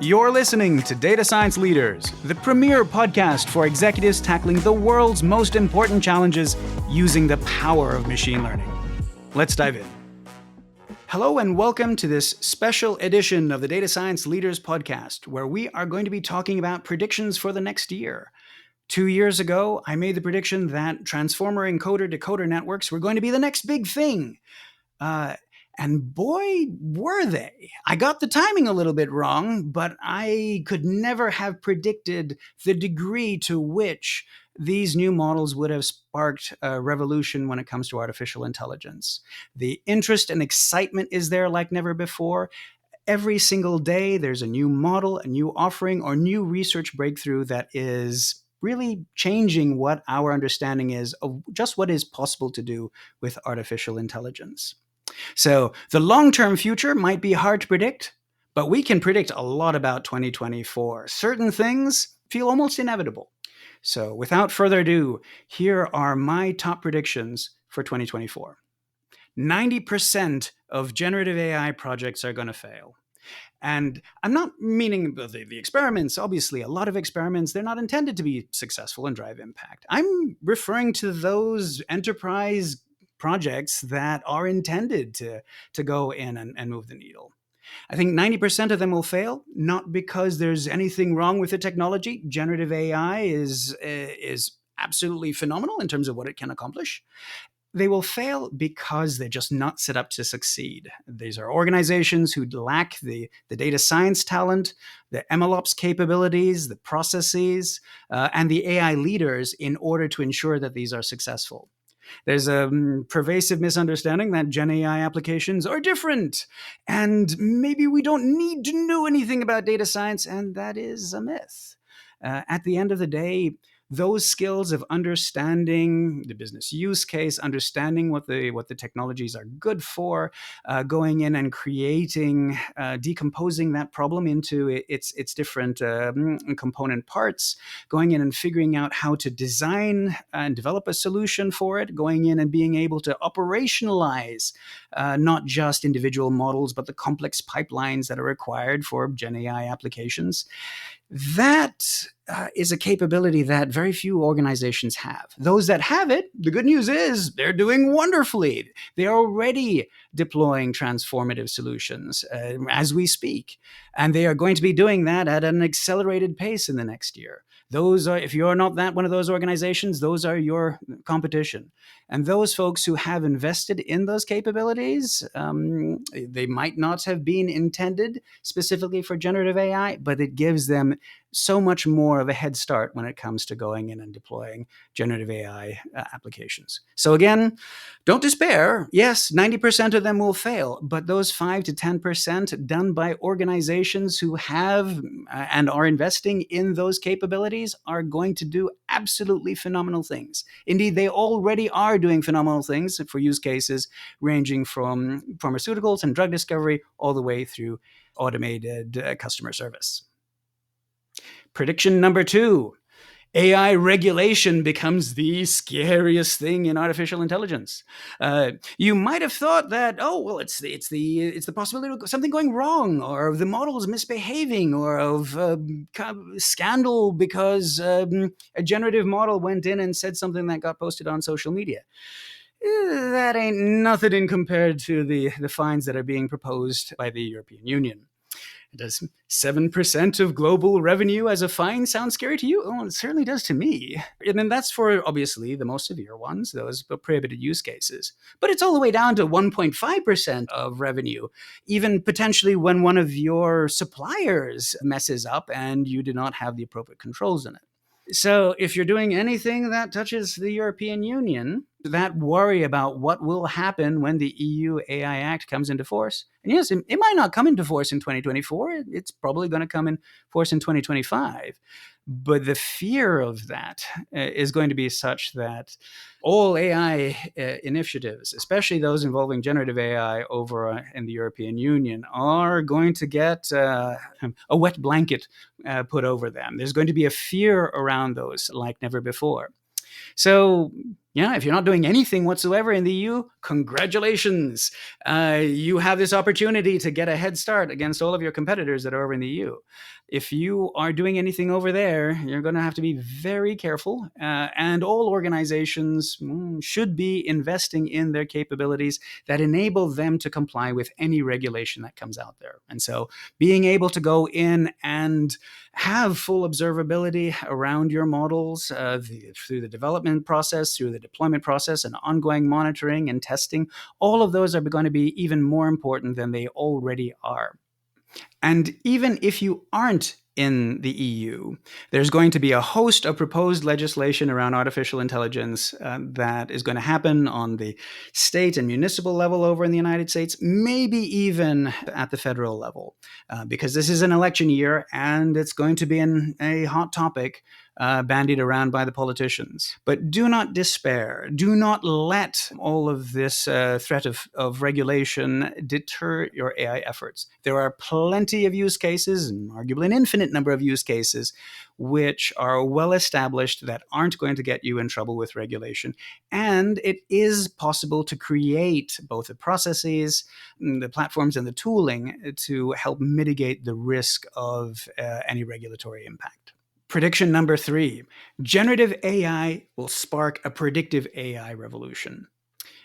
You're listening to Data Science Leaders, the premier podcast for executives tackling the world's most important challenges using the power of machine learning. Let's dive in. Hello and welcome to this special edition of the Data Science Leaders podcast, where we are going to be talking about predictions for the next year. 2 years ago, I made the prediction that transformer encoder-decoder networks were going to be the next big thing. And boy, were they. I got the timing a little bit wrong, but I could never have predicted the degree to which these new models would have sparked a revolution when it comes to artificial intelligence. The interest and excitement is there like never before. Every single day, there's a new model, a new offering, or new research breakthrough that is really changing what our understanding is of just what is possible to do with artificial intelligence. So the long-term future might be hard to predict, but we can predict a lot about 2024. Certain things feel almost inevitable. So without further ado, here are my top predictions for 2024. 90% of generative AI projects are going to fail. And I'm not meaning the experiments. Obviously, a lot of experiments, they're not intended to be successful and drive impact. I'm referring to those enterprise projects that are intended to go in and move the needle. I think 90% of them will fail, not because there's anything wrong with the technology. Generative AI is absolutely phenomenal in terms of what it can accomplish. They will fail because they're just not set up to succeed. These are organizations who lack the data science talent, the MLOps capabilities, the processes, and the AI leaders in order to ensure that these are successful. There's a pervasive misunderstanding that Gen AI applications are different, and maybe we don't need to know anything about data science, and that is a myth. At the end of the day, those skills of understanding the business use case, understanding what the technologies are good for, going in and creating, decomposing that problem into its different component parts, going in and figuring out how to design and develop a solution for it, going in and being able to operationalize not just individual models, but the complex pipelines that are required for Gen AI applications. That is a capability that very few organizations have. Those that have it, the good news is they're doing wonderfully. They're already deploying transformative solutions as we speak. And they are going to be doing that at an accelerated pace in the next year. Those are, if you're not one of those organizations, those are your competition. And those folks who have invested in those capabilities, they might not have been intended specifically for generative AI, but it gives them so much more of a head start when it comes to going in and deploying generative AI applications. So again, don't despair. Yes, 90% of them will fail, but those 5 to 10% done by organizations who have and are investing in those capabilities are going to do absolutely phenomenal things. Indeed, they already are doing phenomenal things for use cases ranging from pharmaceuticals and drug discovery all the way through automated customer service. Prediction number 2, AI regulation becomes the scariest thing in artificial intelligence. You might have thought that, it's the possibility of something going wrong, or of the models misbehaving, or of scandal because a generative model went in and said something that got posted on social media. That ain't nothing compared to the fines that are being proposed by the European Union. Does 7% of global revenue as a fine sound scary to you? Oh, it certainly does to me. And then that's for, obviously, the most severe ones, those prohibited use cases. But it's all the way down to 1.5% of revenue, even potentially when one of your suppliers messes up and you do not have the appropriate controls in it. So if you're doing anything that touches the European Union, that worry about what will happen when the EU AI Act comes into force, and yes, it might not come into force in 2024, it's probably going to come in force in 2025, but the fear of that is going to be such that all AI initiatives, especially those involving generative AI over in the European Union, are going to get a wet blanket put over them. There's going to be a fear around those like never before. So, Yeah, if you're not doing anything whatsoever in the EU, congratulations. You have this opportunity to get a head start against all of your competitors that are over in the EU. If you are doing anything over there, you're going to have to be very careful. And all organizations should be investing in their capabilities that enable them to comply with any regulation that comes out there. And so being able to go in and have full observability around your models through the development process, through the deployment process, and ongoing monitoring and testing, all of those are going to be even more important than they already are. And even if you aren't in the EU, there's going to be a host of proposed legislation around artificial intelligence that is going to happen on the state and municipal level over in the United States, maybe even at the federal level, because this is an election year and it's going to be a hot topic bandied around by the politicians. But do not despair. Do not let all of this threat of regulation deter your AI efforts. There are plenty of use cases, and arguably an infinite number of use cases, which are well established that aren't going to get you in trouble with regulation. And it is possible to create both the processes, the platforms, and the tooling to help mitigate the risk of any regulatory impact. Prediction number 3, generative AI will spark a predictive AI revolution.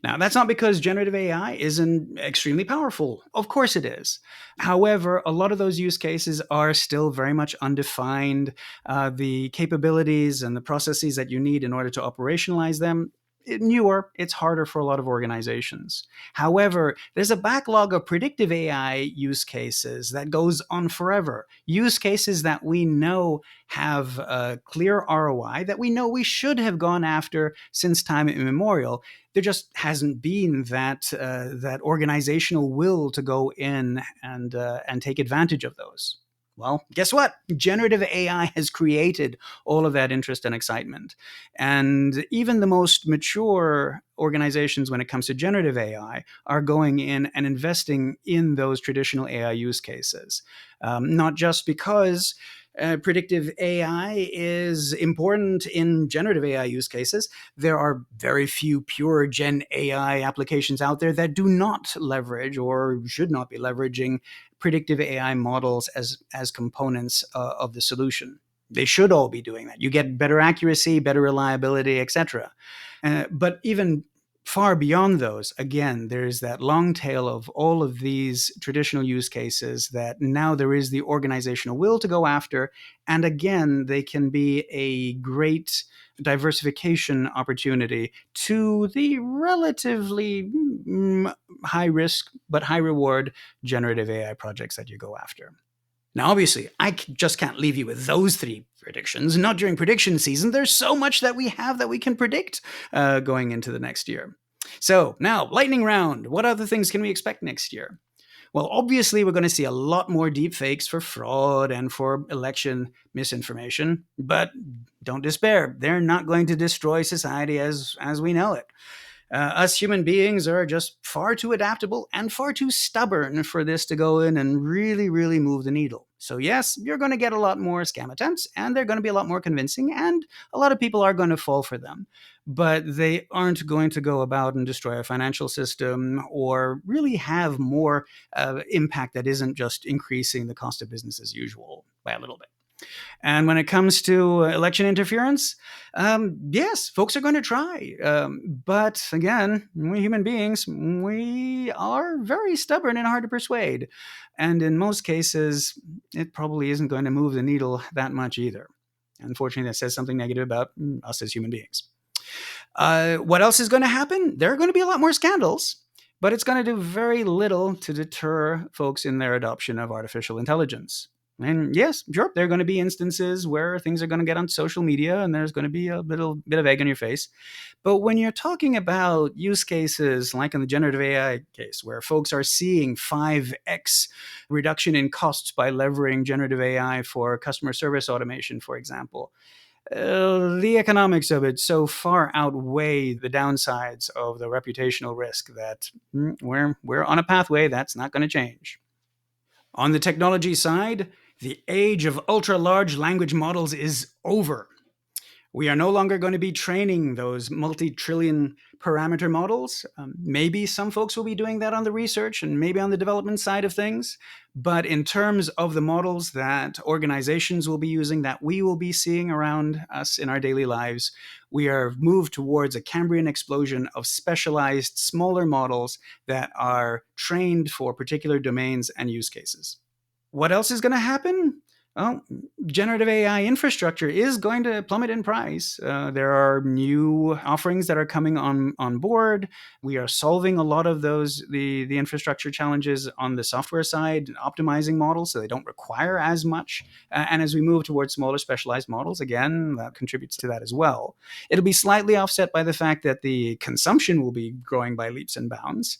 Now, that's not because generative AI isn't extremely powerful. Of course it is. However, a lot of those use cases are still very much undefined. The capabilities and the processes that you need in order to operationalize them, newer, it's harder for a lot of organizations. However, there's a backlog of predictive AI use cases that goes on forever. Use cases that we know have a clear ROI, that we know we should have gone after since time immemorial. There just hasn't been that organizational will to go in and take advantage of those. Well, guess what? Generative AI has created all of that interest and excitement. And even the most mature organizations, when it comes to generative AI, are going in and investing in those traditional AI use cases. Not just because predictive AI is important in generative AI use cases. There are very few pure Gen AI applications out there that do not leverage or should not be leveraging predictive AI models as components of the solution. They should all be doing that. You get better accuracy, better reliability, etc. But even far beyond those, again, there's that long tail of all of these traditional use cases that now there is the organizational will to go after. And again, they can be a great diversification opportunity to the relatively high risk but high reward generative AI projects that you go after. Now, obviously, I just can't leave you with those 3 predictions. Not during prediction season. There's so much that we have that we can predict going into the next year. So now, lightning round. What other things can we expect next year? Well, obviously, we're going to see a lot more deepfakes for fraud and for election misinformation. But don't despair. They're not going to destroy society as we know it. Us human beings are just far too adaptable and far too stubborn for this to go in and really, really move the needle. So yes, you're going to get a lot more scam attempts, and they're going to be a lot more convincing, and a lot of people are going to fall for them. But they aren't going to go about and destroy our financial system or really have more impact that isn't just increasing the cost of business as usual by a little bit. And when it comes to election interference, yes, folks are going to try. But again, we human beings, we are very stubborn and hard to persuade. And in most cases, it probably isn't going to move the needle that much either. Unfortunately, that says something negative about us as human beings. What else is going to happen? There are going to be a lot more scandals, but it's going to do very little to deter folks in their adoption of artificial intelligence. And yes, sure, there are going to be instances where things are going to get on social media and there's going to be a little bit of egg on your face. But when you're talking about use cases like in the generative AI case, where folks are seeing 5x reduction in costs by leveraging generative AI for customer service automation, for example, the economics of it so far outweigh the downsides of the reputational risk that we're on a pathway that's not going to change. On the technology side, the age of ultra-large language models is over. We are no longer going to be training those multi-trillion parameter models. Maybe some folks will be doing that on the research and maybe on the development side of things. But in terms of the models that organizations will be using, that we will be seeing around us in our daily lives, we are moved towards a Cambrian explosion of specialized, smaller models that are trained for particular domains and use cases. What else is going to happen? Well, generative AI infrastructure is going to plummet in price. There are new offerings that are coming on board. We are solving a lot of the infrastructure challenges on the software side, optimizing models so they don't require as much. And as we move towards smaller specialized models, again, that contributes to that as well. It'll be slightly offset by the fact that the consumption will be growing by leaps and bounds.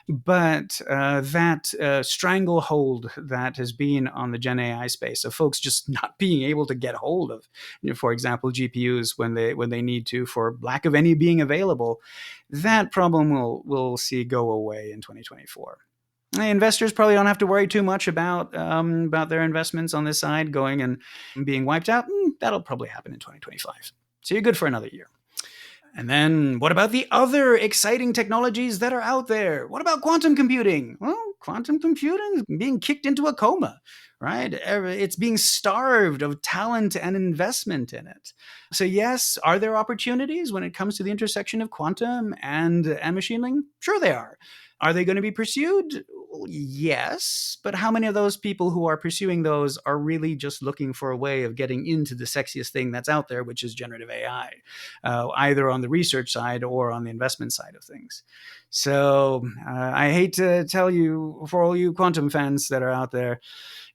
But that stranglehold that has been on the Gen AI space of folks just not being able to get hold of, for example, GPUs when they need to, for lack of any being available, that problem we'll see go away in 2024. Investors probably don't have to worry too much about their investments on this side going and being wiped out. That'll probably happen in 2025. So you're good for another year. And then what about the other exciting technologies that are out there? What about quantum computing? Well, quantum computing is being kicked into a coma, right? It's being starved of talent and investment in it. So yes, are there opportunities when it comes to the intersection of quantum and machine learning? Sure they are. Are they going to be pursued? Yes, but how many of those people who are pursuing those are really just looking for a way of getting into the sexiest thing that's out there, which is generative AI, either on the research side or on the investment side of things? So I hate to tell you, for all you quantum fans that are out there,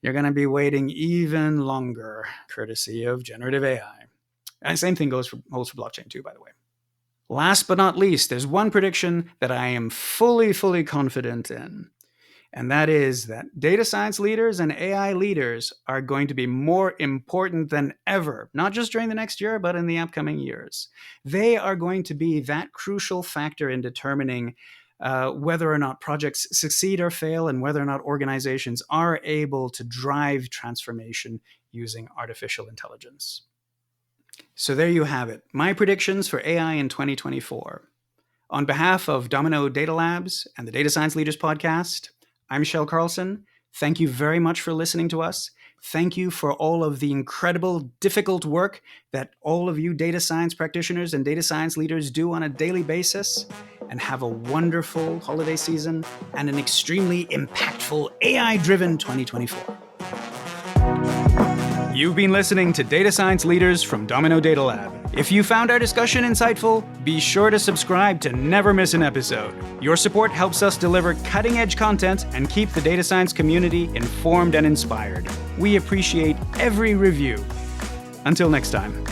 you're going to be waiting even longer, courtesy of generative AI. And same thing holds for blockchain too, by the way. Last but not least, there's one prediction that I am fully confident in. And that is that data science leaders and AI leaders are going to be more important than ever, not just during the next year, but in the upcoming years. They are going to be that crucial factor in determining whether or not projects succeed or fail, and whether or not organizations are able to drive transformation using artificial intelligence. So there you have it, my predictions for AI in 2024. On behalf of Domino Data Labs and the Data Science Leaders Podcast, I'm Kjell Carlsson. Thank you very much for listening to us. Thank you for all of the incredible, difficult work that all of you data science practitioners and data science leaders do on a daily basis. And have a wonderful holiday season and an extremely impactful AI-driven 2024. You've been listening to Data Science Leaders from Domino Data Lab. If you found our discussion insightful, be sure to subscribe to never miss an episode. Your support helps us deliver cutting-edge content and keep the data science community informed and inspired. We appreciate every review. Until next time.